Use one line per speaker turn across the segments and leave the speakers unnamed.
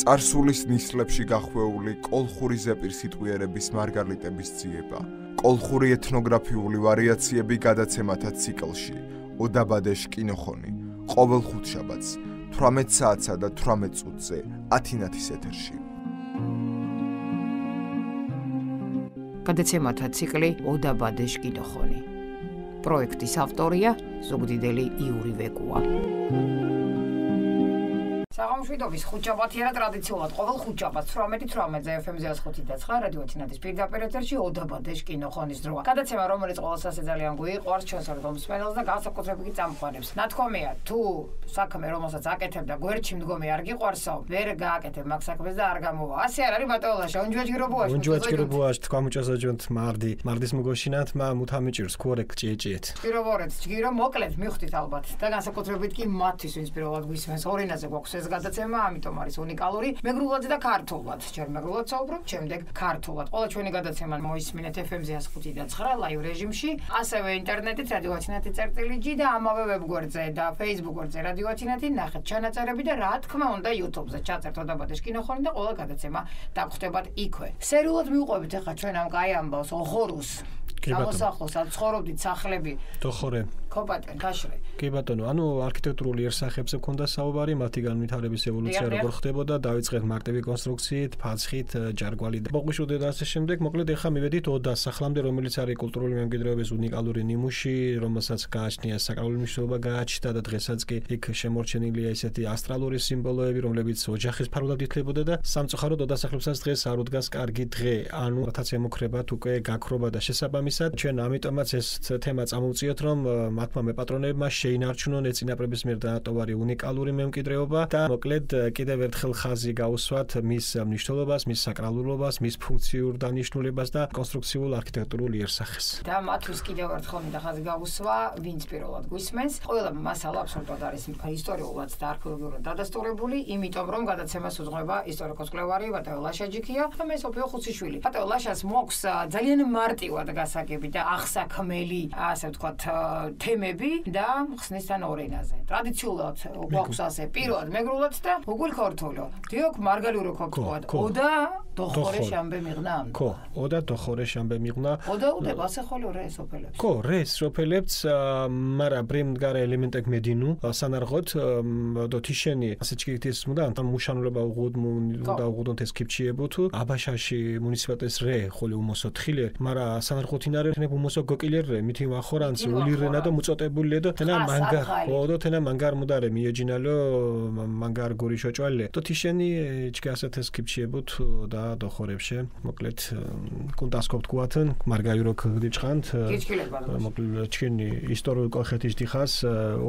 წარსულის ნისლებში გახვეული კოლხური ზეპირ სიტყვიერების მარგალიტების ძიება, კოლხური ეთნოგრაფიული ვარიაციები გადაცემათა ციკლში, ოდაბადეშ კინოხონი, ყოველ ხუთშაბათს, 18 საათსა და 18 წუთზე, 10 ეთერში.
გადაცემათა ციკლი ოდაბადეშ კინოხონი. პროექტის ავტორია ზუგდიდელი იური ვეკუა. საღამოშვიდობის ხუთშაბათია ტრადიციულად ყოველ ხუთშაბათს 18:18-ზე FM-ზე 105.9 რადიო თინათის პირდაპირ ეთერში ოდაბადეშ კინოხონის დროა. გადაცემა, რომელიც ყოველს ასე ძალიან გვიყვარს ჩვენს ორგანიზმს და განსაკუთრებით წამყვანებს. ნათქვამია, თუ საქმე რომელსაც აკეთებ და გვერდში მდგომი არ გიყვარსო, ვერ გააკეთებ მაგ საქმეს და არ გამოვა. ასე არ არის ბატონლაშა, უნჯვაჯგირობუაში.
უნჯვაჯგირობუაში თქვა მუჭასაჯონთ მარდის მუგოშინათ მუთამიჭირს ქორეკ ჭიეჭიეთ.
პირობორეთ ჯგირო მოკლედ მივხვდით ალბათ და განსაკუთრებით კი მათთვის ვინც პირველად გვისმენს ორინაზე გვაქვს ეს გადაცემა, ამიტომ არის უნიკალური. მეგრულად და ქართულად. ჯერ მეგრულად საუბრობ, შემდეგ ქართულად. ყველა ჩვენი გადაცემა მოისმინეთ FM-ზე 105.9 ლაივ რეჟიმში, ასევე ინტერნეტით რადიო თინათი.gi და ამავე ვებგვერდზე და Facebook გვერდზე რადიო თინათი ნახეთ ჩანაწერები და რა თქმა უნდა YouTube-ზე ჩაწერთ ოდაბადეშ კინოხონი და ყველა გადაცემა დაგხვდებათ იქვე. სერიულად მივყვებით ახლა ჩვენ ამ კაი ამბავს ოხორუს. სამოსახლოს ცხოვრობდით სახლები.
დოხორე.
კოპატენ ქაშრე.
კი ბატონო, ანუ არქიტექტურულიერსახებზე მქონდა საუბარი, მათი განვითარების ევოლუცია როგორ ხდებოდა, დაიწყეთ მარტივი კონსტრუქციით, ფაცხით, ჯარგვალით. მოყვიშუდე და ასე შემდეგ. მოკლედ ახლა მივედით ოდას სახლამდე, რომელიც არის კულტურული მემკვიდრეობის უნიკალური ნიმუში, რომელსაც გააჩნია საკრალური მნიშვნელობა გააჩნდა და დღესაც კი იქ შემორჩენილია ესეთი ასტრალური სიმბოლოები, რომლებიც ოჯახის ფარულად ითვლებოდა და სამწუხაროდ ოდას სახლებსაც დღეს არ უდგას კარგი დღე. ანუ რათაც ემუქრებათ უკვე გაქრობა და შესაბამისად, ჩვენ ამიტომაც ეს თემა წამოვწიოთ, რომ მათმა მეპატრონებმა შეინარჩუნონ ეწინაპრების მიერ დანატოვარი უნიკალური მემკვიდრეობა და მოკლედ კიდევ ერთხელ ხაზი გაუსვათ მის მნიშვნელობას, მის საკრალულობას, მის ფუნქციურ დანიშნულებას და კონსტრუქციულ არქიტექტურულ იერსახეს.
და მათთვის კიდევ ერთხელ მინდა ხაზი გავუსვა, ვინც პირველად გვისმენს. ყველა მასალა აბსოლუტურად არის ისტორიულად და არქეოლოგიურად დადასტურებული, იმიტომ რომ გადაცემას უძღვება ისტორიკოს-კვლევარი ბატონო ლაშა ჯიქია და მე სოფიო ხუციშვილი. ბატონო ლაშას მოაქვს ძალიან მარტივად გასაგები და აღსაქმელი, ასე ვთქვათ, თემები და ხსნისთან ორენაზე. ტრადიციულად გვაქვს ასე პირველად მეგრულად და უგულ ქორთოლო. დიოქ მარგალიურო ქოქოთ. ოდა დოხორე შამბე მიღნა.
ხო, ოდა დოხორე შამბე მიღნა.
ოდა უდებ ასე ხოლო რე სოფელებს.
ხო, რე სოფელებს, მარა ბრიმდგარა ელემენტეკ მედინუ, სანარღოთ და თიშენი ასე ჭიქეთის მუდა ამ მუშანულობა და უღუდონ ეს კიფჩიებუთუ. აბაშაში მუნიციპალიტეტს რე ხოლე უმოსო თხილე, მარა სანარღოთინარე ნებ უმოსო გოკილერ რე მითი ვახორანც ულირენა და მუწოტებული და თენა მანგარ. ხო, და თენა მანგარ მუდარე მიეჯინალო მანგარ გურიშოჭვალე. და თიშენი ჭიქე ასეთ ეს კიფჩიებუთ და დოხორებში. მოკლედ კუნტასკოპ თქვათენ მარგაირო ქგდიჭხანთ. მოკლედ ჭქენი ისტორიულ კოხეთის დიხას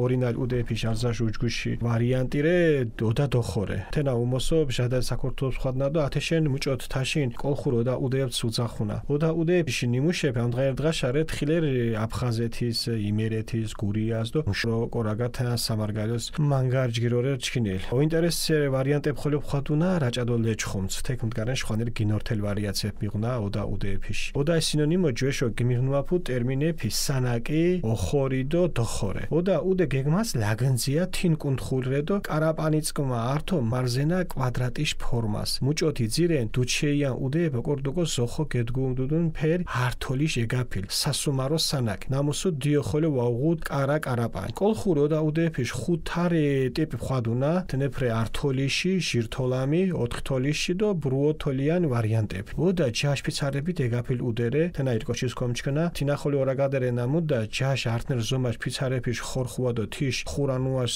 ორინალ უდეფი შარზაშ უჯგუში ვარიანტი რე და დოხორე. თენა უმოსო ბჟადა საქართველოს ხადნა და ათეშენ მუჭოთ თაშინ კოლხურო და უდეებს უძახუნა. და უდეებში ნიმუშები ამ დღერ დღაშარე თხილერ აფხაზეთის, იმერეთის, გურიას და მშრო კორაგათა სამარგალოს მანგარჯგირორე ჭქინელ. ოინტერესე ვარიანტებ ხოლო ხადუნა რაჭადო ლეჩხომც თეკმდგარენ ხვანერ გინორთელ ვარიაციებ მიღნა და უდეებში. და სინონიმო ჯეშო გიმიღნუაფუ ტერმინეფი სანაკი, ოხორი და დოხორე. და უდე გეგმას ლაგანზია თინკუნთხულრე და კარაპანიცკმა ართო მარზენა კვადრატიშ ფორმას. მუჭოთი ძირენ დუჩეიან უდე ბოკორდოგო ზოხო გედგუმდუდუნ ფერ ართოლიშ ეგაფილ სასუმარო სანაკ. ნამუსუ დიოხოლე ვაუღუდ კარა კარაპანი. კოლხურო და უდეფიშ ხუთარე ტიპი ხადუნა თნეფრე ართოლიში, ჟირთოლამი, ოთხთოლიში და ბრუოთოლიან ვარიანტები. და ჯაშფიცარებით ეგაფილ უდერე თენა ირკოჩის კომჩქნა თინახოლე ორაგადერე ნამუდა ჯაშ არტნერ ზომაშ ფიცარეფიშ ხორხუა და თიშ ხურანუას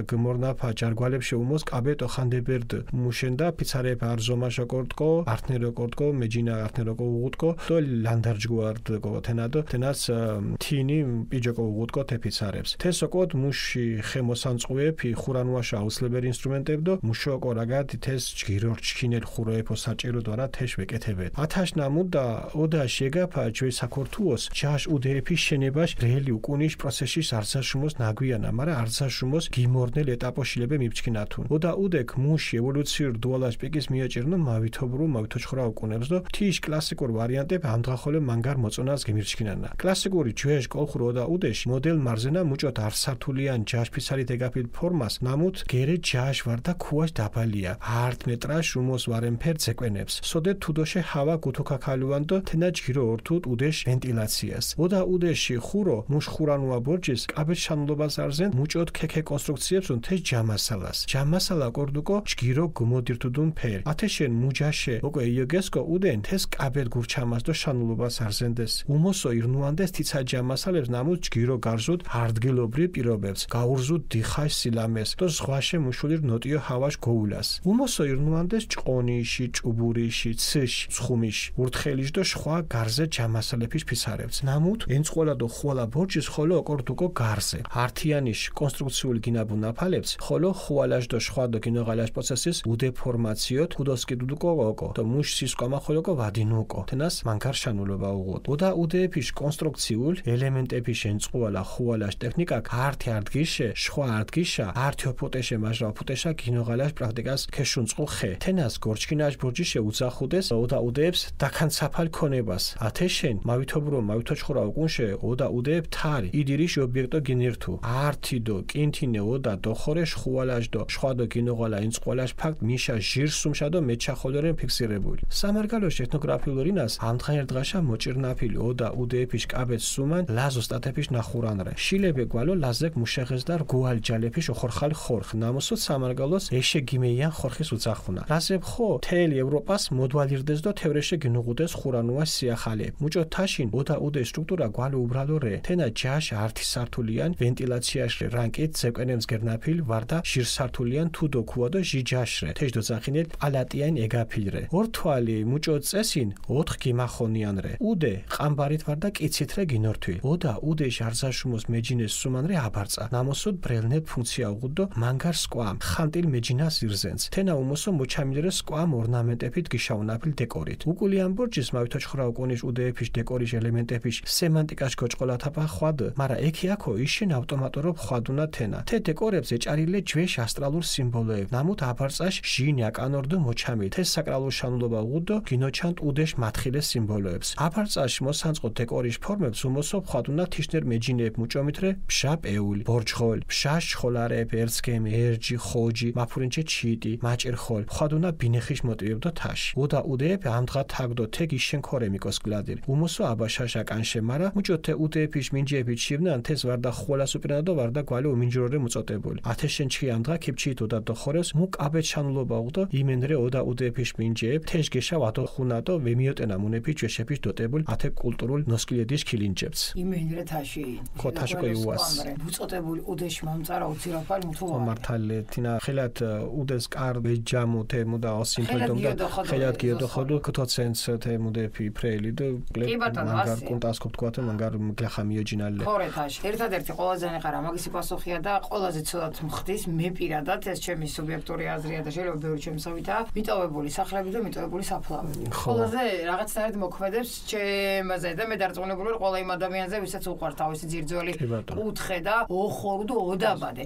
გმორნაფა ჯარგვალებში უმოს კაბეტო ხანდებერდ მუშენდა ფიცარეფ არზომაშა კორტკო არტნერო კორტკო მეჯინა არტნერო უღუტკო და ლანდარჯგუარდკო თენა და თენას თინი პიჯოკო უღუტკო თეფიცარებს თესოკოდ მუში ხემოსანწყუეფი ხურანუაშა აუცილებელი ინსტრუმენტები და მუშოკო რაგად თეს ჯგირორჩქინელ ხუროეფო საჭირო და რა თეშ ვეკეთებეთ ათაშ ნამუდა ოდა შეგაფა ჯვე საქორთუოს ჯაშ უდეფი შენებაშ რეალი უკუნიშ პროცესის არცაშუმოს ნაგვიანა მარა არცაშუმოს გიმორნელ ეტაპოშილebe მიბჩქინათუნ და უდეკ მუში ევოლუციურ დუალაშ პიკის მიაჭირნო მავითობრუ მავითოჩხრა უკუნებს და თიშ კლასიკურ ვარიანტებ ამდღახოლე მანგარ მოწონას გემირჩქინანა კლასიკური ჯვეშ კოლხურო და უდეში მოდელ მარზენა მუჭოთ არსართულიან ჯაშფისარი დეგაფილ ფორმას ნამუთ გერე ჯაშ ვარდა ქუაშ დაბალია 10 მეტრაშ უმოს ვარემფერ ცეკვენებს სოდე თუდოშე ჰავა გუთუქაქალუანდო თენა ჯგირო ორთუთ უდეშ ვენტილაციას ოდა უდეში ხურო მუშხურანუა ბორჯის კაბეთ შანლობას არზენ მუჭოთ ქექე კონსტრუქციებს ун თეს ჯამასალას ჯამასალა კორდუკო ჯგირო გმოდირთუდუნ ფერ ათეშენ მუჯაშე ოკო იოგესკო უდენ თეს კაბეთ გურჩამას დო შანლობას არზენდეს უმოსო ირნუანდეს თიცა ჯამასალებს ნამუთ ჯგირო გარზუდ არდგილობრი პირობებს გაურზუდ დიხაშ სილამეს დო ზღვაშე მუშულირ ნოტიო ჰავაშ გოულას უმოსო ირნუანდეს ჭყონიში ჭუბურიში ციშ ცხუმიშ ურთხელიში დო შხვა გარზე ჯამასალეფის ფისარებს ნამუთ ენწყოლა დო ხვალა ბორჯის ხოლო ოკორდუკო გარზე ართიანიშ კონსტრუქციული გინაბუ ნაფალებს ხოლო ხვალაშ დო შხვა დო გინოღალაშ პროცესის უდეფორმაციოთ უდოსკი დუდუკო ოკო დო მუშ სისკომა ხოლოკო ვადინუკო თენას მანქარშანულობა უღოთ ოდა უდეფიშ კონსტრუქციულ ელემენტეფიშ ენწყოლა ხვალაშ ტექნიკა ართი არდგიშე შხვა არდგიშა ართიო ფუტეშე მაჟრა ფუტეშა გინოღალაშ პრაქტიკას ქეშუნწყუ ხე თენას გორჩკინაშ ბორჯიშე უძახუდეს ოდა უდეებს დაქანცაფალ ქონებას ათეშენ მავითობრო მავითოჩხურა უკუნშე ოდა უდეებ თარი იდირიშ ობიექტო გინირთუ ართი დო კინთინე ოდა დოხორე შხვალაშ დო შხვა დო გინოღალა ინწყვალაშ ფაქტ მიშა ჟირსუმშა დო მეჩახოლერენ ფიქსირებული სამარგალოშ ეთნოგრაფიულორინას ამთხაერდღაშა მოჭირნაფილი ოდა უდეეფიშ კაბეთ სუმან ლაზო სტატეფიშ ნახურანრე შილებე გვალო ლაზეკ მუშეღეს და რგუალ ჯალეფიშ ოხორხალ ხორხ ნამოსო სამარგალოს ეშე გიმეიან ხორხის უძახუნა რაზებ ხო თელი ევროპას მოდვალირდეს დო თევრეშე გინუღუდეს ხურანუა სიახალე მუჭო თაშინ ოდა უდე სტრუქტურა გვალო უბრალორე თენა ჯაშ ართი სართულიან ვენტილაციაშრე რანკით ზეკვენემს გერნაფილ ვარდა შირსართულიან თუდო ქუადო ჟიჯაშრე თეჯდო ზახინელ პალატიან ეგაფილრე ორთვალი მუჭო წესინ 4 გიმახონიანრე უდე ყამბარით ვარდა კიცითრე გინორთვი ოდა უდე ჟარზაშუმოს მეჯინეს სუმანრე აბარწა ნამოსოდ ბრელნებ ფუნქცია უღუდო მანგარ სკვამ ხანტილ მეჯინას ირზენს თენა უმოსო მოჩამილრე სკვამ ორნამენტეფით გიშაუნაფილ დეკორით უკულიან ბორჯის მავითოჩხრა უკუნიშ უდეეფიშ დეკორიშ ელემენტეფიშ სემანტიკაშ გოჭყოლათაფა ხვად მარა ექიაქო იშენ ავტომატორო ხვადუნა თენა თე დეკორებს ეჭარილე ჯვეშ ასტრალურ სიმბოლოებ ნამუთ აბარწაშ ჟინია კანორდო მოჩამი თეს საკრალურ შანულობა უღუდო გინოჩანტ უდეშ მათხილე სიმბოლოებს აბარწაშ მოსანწყო დეკორიშ ფორმებს უმოსო ხვადუნა თიშნერ მეჯინეებ მუჭომითრე ფშა პეული ბორჯხოლ ფშაშ ხოლარეებ ერცგემი ერჯი ხოჯი მაფურინჩე ჩიტი მაჭერხოლ ხვადუნა ბინეხიშ მოტივებდო თაში ოდა უდეებ ამდღა თაგდო თეგი შენქორემიკოს გლადირ უმოსო აბაშაშა კანშე მარა მუჭოთე უდეეფიშ მინჯეები ჩივნან თეს ვარდა ხოლა სუპირნადო ვარდა გვალე უმინჯორე მუწოტებული ათეშენ ჩი ამდღა ქიფჩით ოდა დო ხორეს მუ კაბეთ შანულობა უღდო იმენრე ოდა უდეეფიშ მინჯეებ თეშგეშა ვადო ხუნადო ვემიოტენა მუნეფი ჯეშეფიშ დოტებულ ათე კულტურულ ნოსკილედიშ ქილინჯებს
იმენრე თაში
ქოთაშკო იუას
მუწოტებული უდეშ მამწარა უცირაფალ მუთუა
მართალე თინა ხელათ უდეს კარ ბეჯამუ თე მუდა ოსინფედომ და ხელათ გიოდო ხოდო ქთოცენს თე მუდეფი ფრეილი და მანგარ კონტასკოპ თქვათე მანგარ გლახა მიოჯინალე
ხორეთაში ერთადერთი ყველაზე ნეყარა მაგისი პასუხია და ყველაზე ცუდად მხდის მე პირადად ეს ჩემი სუბიექტური აზრია და შეიძლება ბევრი ჩემსავითაა მიტოვებული სახლები და მიტოვებული საფლავები ყველაზე რაღაცნაირად მოქმედებს ჩემაზე და მე დარწმუნებული ვარ ყველა იმ ადამიანზე ვისაც უყვარს თავისი ძირძველი კუთხე და ოხორო და ოდაბადე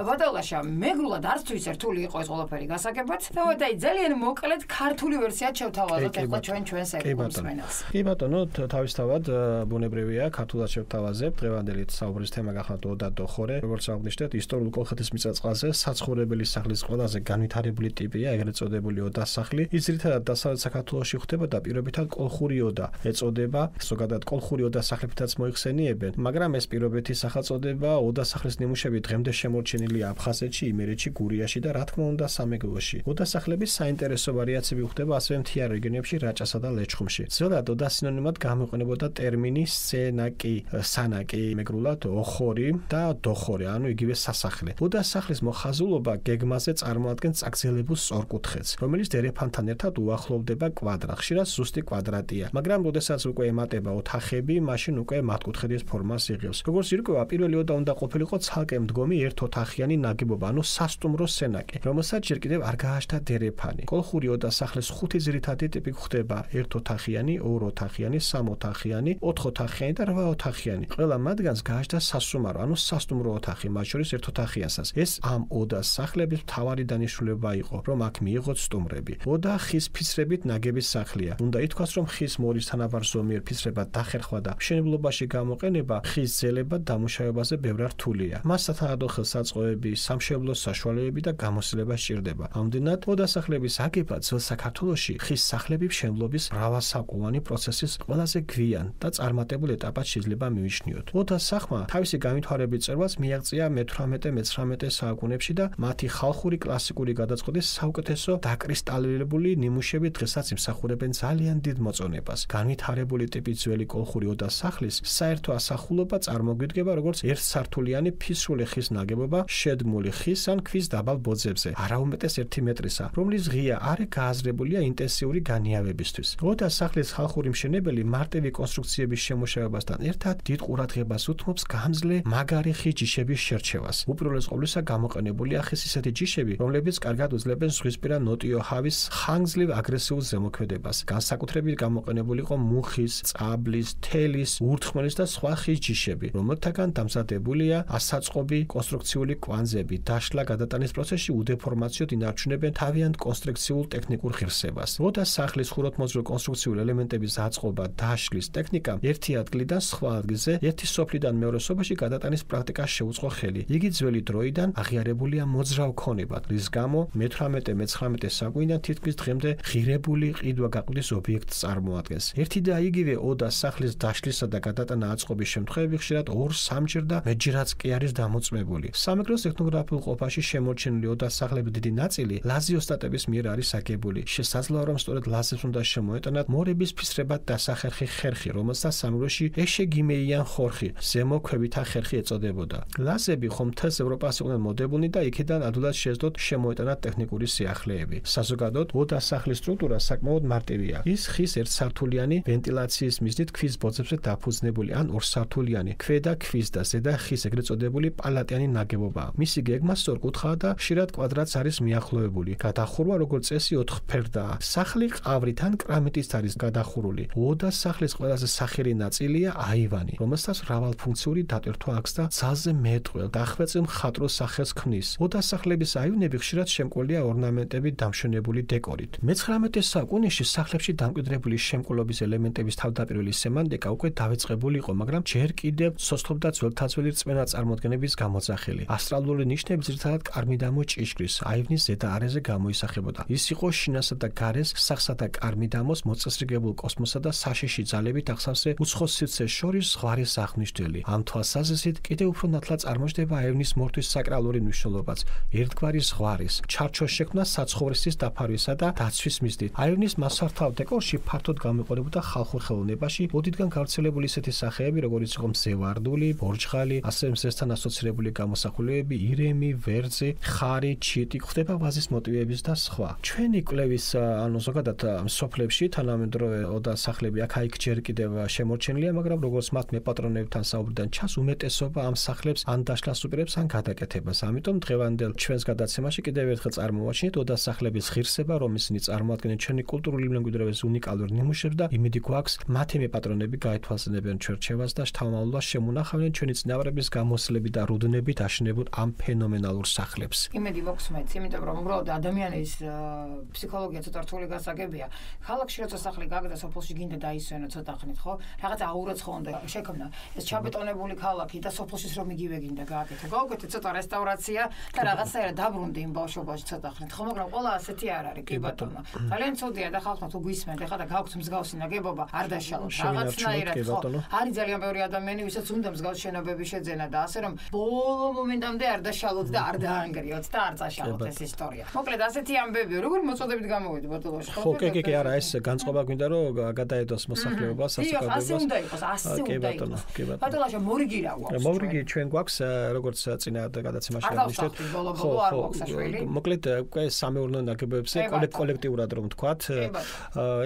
ბატალაშა მეგრულად არც თუ ის რთული იყო ეს ყველაფერი გასაგებად და ვაი ძალიან მოკლედ ქართული ვერსიად შევთავაზოთ ახლა ჩვენს ეკონსმენელს
კი ბატონო თავისთავად ბუნებრივია ქართულად შევთავაზებთ დღევანდელი საუბრის თემა გახდა ოდა დოხორე როგორც აღნიშნეთ ისტორიულ კოლხეთის მიწა-წყალზე საცხოვრებელი სახლის ყველაზე განვითარებული ტიპია ეგრეთ წოდებული ოდა სახლი ის ძირითადად დასავლეთ საქართველოში ხდება და პირობითად კოლხური ოდა ეწოდება ზოგადად კოლხური ოდა სახლებითაც მოიხსენიებენ მაგრამ ეს პირობითი სახელწოდება ოდა სახლის ნიმუშები დღემდე შემორჩენილია აფხაზეთში იმერეთში გურიაში და რა თქმა უნდა სამეგრელოში ოდა სახლების საინტერესო ვარიაციები ხდება ასევე მთიან რეგიონებში რაჭასა და ლეჩხუმში ზოგადად ოდა სინონიმად გამოიყენებოდა ტერმინი სენაკი სანაკი მეგრულად ოხორი და დოხორი ანუ იგივე სასახლე ოდა სახლის მოხაზულობა გეგმაზე წარმოადგენს წაგრძელებულ სწორკუთხედს რომელიც დერეფანთან ერთად უახლოვდება კვადრატს ხშირად ზუსტი კვადრატია მაგრამ როდესაც უკვე ემატება ოთახები მაშინ უკვე მათკუთხედის ფორმას იღებს როგორც ირკვევა პირველი ოდა უნდა ყოფილიყო ცალკე მდგომი ერთოთახიანი ნაგებობა ანუ სასტუმრო სენაკი რომელსაც ჯერ კიდევ არ გააჩნდა დერეფანი კოლხური ოდა სახლის ხუთი ძირითადი ტიპი ხდება ერთოთახიანი ოროთახიანი სამოთახიანი ოთხოთახიანი და რვაოთახიანი ყველა მათგანს გააჩნდა სასუმარო ანუ სასტუმრო ოთახი მათ შორის ერთოთახიანსაც ეს ამ ოდას სახლების მთავარი დანიშნულება იყო რომ აქ მიიღოთ სტუმრები ოდა ხის ფიცრებით ნაგები სახლია უნდა ითქვას რომ ხის მორის თანაბარ ზომიერ ფიცრებად დახერხვა და მშენებლობაში გამოყენება ხის ხის ძელება დამუშავებაზე ბევრად რთულია. მას სათანადო ხელსაწყოები, სამშენებლო საშუალებები და გამოსილება სჭირდება. ამდენად, მოდასახლების აგება ძველ საქართველოში ხის სახლების მშენებლობის მრავალსაუკუნოვანი პროცესის ყველაზე გვიან და წარმატებულ ეტაპად შეიძლება მივიჩნიოთ. მოდასახმა თავისი განვითარების წერვას მიაღწია მე-18-მე-19 საუკუნეებში და მათი ხალხური კლასიკური გადაწყვეტის საუკეთესო დაკრისტალირებული ნიმუშები დღესაც იმსახურებენ ძალიან დიდ მოწონებას. განვითარებული ტიპის ძველი კოლხური ოდასახლის საერთო ასახულობა წარმოგვიდგება როგორც ერთსართულიანი ფისრული ხის ნაგებობა შედმული ხის ან ქვის დაბალ ბოძებზე, არაუმეტეს 1 მეტრისა, რომლის ღია არე გააზრებულია ინტენსიური განიავებისთვის. ოდასახლის ხალხური მშენებელი მარტივი კონსტრუქციების შემუშავებასთან ერთად დიდ ყურადღებას უთმობს გამძლე მაგარი ხის ჯიშების შერჩევას. უპირველეს ყოვლისა გამოყენებულია ხის ისეთი ჯიშები, რომლებიც კარგად უძლებენ ზღვისპირა ნოტიო ჰავის ხანგრძლივ აგრესიულ ზემოქმედებას. განსაკუთრებით გამოყენებული იყო მუხის, წაბლის, თელის, ურთხმელის და სხვა ხის ჯიშები, რომელთაგან დამზადებულია ასაწყობი კონსტრუქციული კვანძები. დაშლა გადატანის პროცესში უდეფორმაციოდ ინარჩუნებენ თავიანთ კონსტრუქციულ ტექნიკურ ღირსებას. ოდასახლის ხუროთმოძღვრ კონსტრუქციული ელემენტების აწყობა, დაშლის ტექნიკა ერთი ადგილიდან სხვა ადგილზე, ერთი სოფლიდან მეორე სოფელში გადატანის პრაქტიკას შეუწყო ხელი. იგი ძველი დროიდან აღიარებულია მოძრავ ქონებად, რის გამო მე-18-მე-19 საუკუნიდან თითქმის დღემდე ღირებული ყიდვა-გაყიდვის ობიექტს წარმოადგენს. ერთი და იგივე ოდასახლის დაშლისა და გადატანა აწყობის შემთხვევები ხშირად 2-3ჯერ და მეტჯერაც კი არის დამოწმებული. სამეგრელოს ეთნოგრაფიულ ყოფაში შემორჩენილი ოდასახლების დიდი ნაწილი ლაზი ოსტატების მიერ არის აგებული. შესაძლოა, რომ სწორედ ლაზებს უნდა შემოეტანათ მორების ფისრებად დასახერხი ხერხი, რომელსაც სამეგრელოში ეშეგიმეიან ხორხი, ზემო ქვევითა ხერხი ეწოდებოდა. ლაზები ხომ მთელს ევროპას იყვნენ მოდებულნი და იქიდან ადვილად შეეძლოთ შემოეტანათ ტექნიკური სიახლეები. საზოგადოდ, ოდასახლის სტრუქტურა საკმაოდ მარტივია. ის ხის ერთსართულიანი ვენტილაციის მიზნით ქვის ბოძებზე დაფუძნებული ან ორსართულიანი, ქვედა ქვის და ზედა ხის ეგრეთ წოდებული პალატიანი ნაგებობაა. მისი გეგმა სწორკუთხაა და ხშირად კვადრატს არის მიახლოებული. გადახურვა როგორც წესი 4ფერდაა. სახლი ყავრით ან კრამიტით არის გადახურული. ოდასახლის ყველაზე სახიერი ნაწილია აივანი, რომელსაც მრავალფუნქციური დატვირთვა აქვს და ძალზე მეტყველ დახვეწილ მხატვრულ სახელს ქმნის. ოდასახლების აივნები ხშირად შემკულია ორნამენტებით დამშვენებული დეკორით. მე-19 საუკუნეში სახლებში დამკვიდრებული შემკულობის ელემენტების თავდაპირველი სემანტიკა უკვე დავიწყებული იყო, მაგრამ ჯერ კიდევ სოცხლობდა ძველთაძველი რწმენა წარმოდგენების გამოძახილი. ასტრალური ნიშნები ძირითადად კარმიდამო ჭიშკრის აივნის ზედა არეზე გამოისახებოდა. ის იყო შინასა და გარეს, სახსა და კარმიდამოს მოწესრიგებულ კოსმოსსა და საშიში ძალებით ახსავსე უცხო სივრცეს შორის ზღვარის აღმნიშვნელი. ამ თვალსაზრისით კიდევ უფრო ნათლად წარმოჩნდება აივნის მორთვის საკრალური მნიშვნელობაც, ერთგვარი ზღვარის, ჩარჩოს შექმნა საცხოვრისის დაფარვისა და დაცვის მიზნით. აივნის მასართავ დეკორში ფართოდ გამოიყენებოდა ხალხურ ხელოვნებაში ოდითგან გავრცელებული ისეთი სახეები, როგორიც იყო მზევარდული, ბორჯღალი, ასევე მზესთან ასოცირებული გამოსახულებები, ირემი, ვერძი, ხარი, ჩიტი, ხდება ვაზის მოტივების და სხვა. ჩვენი კვლევის ანუ ზოგადად სოფლებში თანამედროვე ოდასახლები აქ-იქ ჯერ კიდევ შემორჩენილია, მაგრამ როგორც მათ მეპატრონებთან საუბრიდან ჩანს, უმეტესობა ამ სახლებს ან დაშლას უპირებს, ან გადაკეთებას. ამიტომ დღევანდელ ჩვენს გადაცემაში კიდევ ერთხელ წარმოვაჩინეთ ოდასახლების ღირსება, რომ ისინი წარმოადგენენ ჩვენი კულტურული მემკვიდრეობის უნიკალურ ნიმუშებს და იმედი გვაქვს, მათი მეპატრონები გაეთვალისწინებენ ჩვენ რჩევას და შთამომავლობას შემონახავენ ჩვენი წინაპრების გამოსლებით და რუდნებით აშენებულ ამ ფენომენალურ სახლებს.
იმედი მოქვს მეც, იმიტომ რომ უბრალოდ ადამიანის ფსიქოლოგია ცოტა რთული გასაგებია. ხალხში როცა სახლი გაგდა სოფელში გინდა დაისვენო ცოტა ხნით, ხო? რაღაც აურაც ხო უნდა შექმნა. ეს ჩაბეტონებული ქალაქი და სოფელშიც რომ იგივე გინდა გააკეთო. გავუკეთე ცოტა რესტავრაცია და რაღაცაერად დაბრუნდი იმ ბავშვობაში ცოტა ხნით, ხო? მაგრამ ყველა ასეთი არ არის, კი ბატონო. ძალიან ცუდია და ხალხმა თუ გვისმენთ, ეხლა და გაქვთ მსგავსი ნაგებობა, არ დაშალოთ რაღაცნაირად, ხო? არის ძალიან ბევრი ადამიანი, ვისაც უნდა მსგავსი შენობები შეძენა და ასე რომ ბოლო მომენტამდე არ დაშალოთ და არ დაანგრიოთ და არ წაშალოთ ეს ისტორია. მოკლედ ასეთი ამბებია, როგორ მოწოდებით გამოვიდი ბატონოში, ხო?
კი, არა, ეს განწყობა გვინდა რომ გადაედოს მოსახლეობას, საზოგადოებას.
ასე უნდა იყოს, ასე უნდა იყოს. ბატონაშა მორიგი რა გვაქვს?
მორიგი ჩვენ გვაქვს, როგორც წინა გადაცემაში აღნიშნეთ.
ხო, არ გვაქვს საშველი.
მოკლედ უკვე სამეურნეო ნაგებობებზე კოლექტიურად რომ ვთქვათ,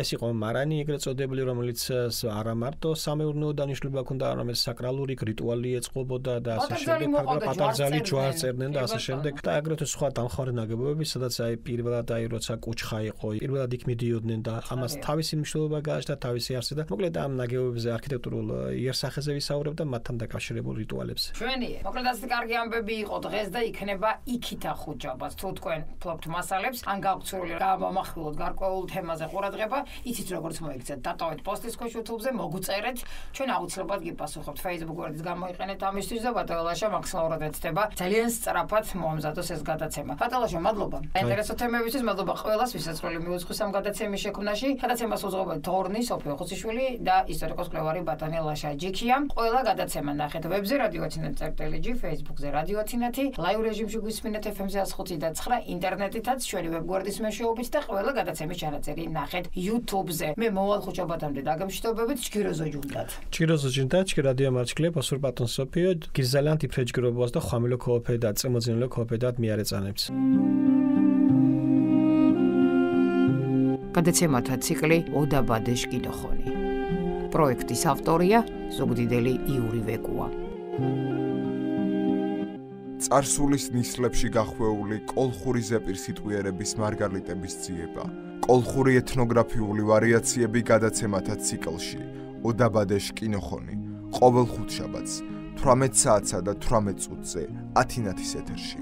ეს იყო მარანი ეგრეთ წოდებული, რომელიც არა მარტო სამეურნეო დანიშნულება ჰქონდა, არამედ საკრალური რიტუალი ეწყობოდა და ასე შემდეგ, პატარძალი ჯვარს წერდნენ და ასე შემდეგ და აგრეთვე სხვა დამხმარე ნაგებობები, სადაც აი პირველად აი როცა კუჩხა იყო, პირველად იქ მიდიოდნენ და ამას თავისი მნიშვნელობა გააჩნდა, თავისი არსი და მოკლედ ამ ნაგებობებზე არქიტექტურულ იერსახეზე ვისაუბრებ და მათთან დაკავშირებულ რიტუალებს.
ჩვენი, მოკლედ ასე კარგი ამბები იყო დღეს და იქნება იქით ახუჯაბას. თუ თქვენ ფლობთ მასალებს, ან გაგვცურული გამომახვილოთ გარკვეულ თემაზე ყურადღება, იცით როგორც მოიქცეთ, დატოვეთ პოსტის ქვეშ YouTube-ზე, მოგუწერეთ, ჩვენ აუცილებლად გიპასუხებთ. გითხოთ Facebook გვერდით გამოიყენეთ ამისთვის და ბატონელაშა მაქსიმალურად ეცდება ძალიან სწრაფად მოამზადოს ეს გადაცემა. ბატონელაშა მადლობა. საინტერესო თემებისთვის მადლობა ყველას, ვისაც როლი მიუძღვის ამ გადაცემის შექმნაში. გადაცემას უძღვებენ თორნი, სოფიო ხუციშვილი და ისტორიკოს-კვლევარი ბატონელაშა ჯიქია. ყველა გადაცემა ნახეთ ვებზე radio.net.lg, Facebook-ზე radio.net, live რეჟიმში გვისმინეთ FM-ზე 105.9, ინტერნეტითაც ჩვენი ვებგვერდის მეშვეობით და ყველა გადაცემის ჩანაწერი ნახეთ YouTube-ზე. მე მოვალ ხუჭაბათამდე დაგემშვიდობებით, ჩქიროზო ჯუნდათ.
ჩქიროზო ჯუნდათ, ჩქირადია მარჩკლე, პასურ ბატონ სოფიო, გიზალანტ იფრეჯგრობას და ხამილო ქოოფედად, წემოძინელო ქოოფედად მიარეწანებს.
გადაცემათა ციკლი ოდაბადეშ კინოხონი. პროექტის ავტორია ზუგდიდელი იური ვეკუა.
წარსულის ნისლებში გახვეული კოლხური ზეპირსიტყვიერების მარგალიტების ძიება. კოლხური ეთნოგრაფიული ვარიაციები გადაცემათა ციკლში ოდაბადეშ კინოხონი. ყოველ ხუთშაბათს 18 საათსა და 18 წუთზე ათინათის ეთერში.